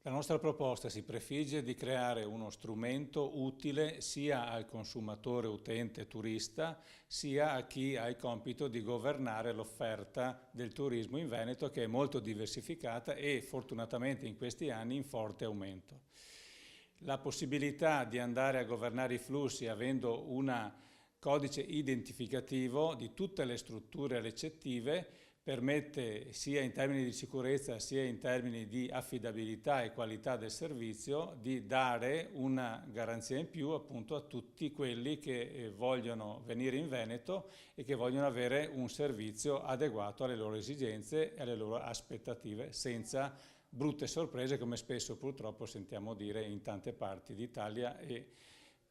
La nostra proposta si prefigge di creare uno strumento utile sia al consumatore utente turista, sia a chi ha il compito di governare l'offerta del turismo in Veneto, che è molto diversificata e fortunatamente in questi anni in forte aumento. La possibilità di andare a governare i flussi avendo un codice identificativo di tutte le strutture recettive permette, sia in termini di sicurezza sia in termini di affidabilità e qualità del servizio, di dare una garanzia in più appunto a tutti quelli che vogliono venire in Veneto e che vogliono avere un servizio adeguato alle loro esigenze e alle loro aspettative, senza brutte sorprese come spesso purtroppo sentiamo dire in tante parti d'Italia e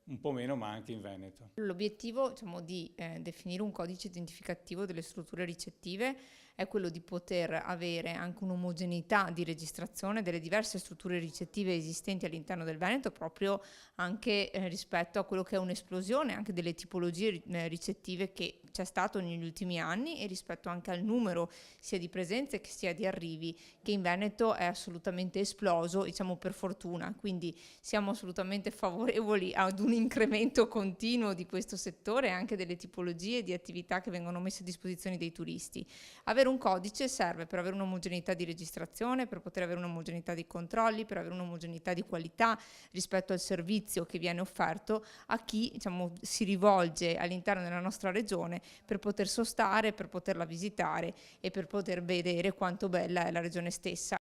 un po' meno ma anche in Veneto. L'obiettivo, diciamo, di definire un codice identificativo delle strutture ricettive è quello di poter avere anche un'omogeneità di registrazione delle diverse strutture ricettive esistenti all'interno del Veneto, proprio anche rispetto a quello che è un'esplosione anche delle tipologie ricettive che c'è stato negli ultimi anni, e rispetto anche al numero sia di presenze che sia di arrivi, che in Veneto è assolutamente esploso, diciamo per fortuna. Quindi siamo assolutamente favorevoli ad un incremento continuo di questo settore e anche delle tipologie di attività che vengono messe a disposizione dei turisti. Avere un codice serve per avere un'omogeneità di registrazione, per poter avere un'omogeneità di controlli, per avere un'omogeneità di qualità rispetto al servizio che viene offerto a chi, diciamo, si rivolge all'interno della nostra regione per poter sostare, per poterla visitare e per poter vedere quanto bella è la regione stessa.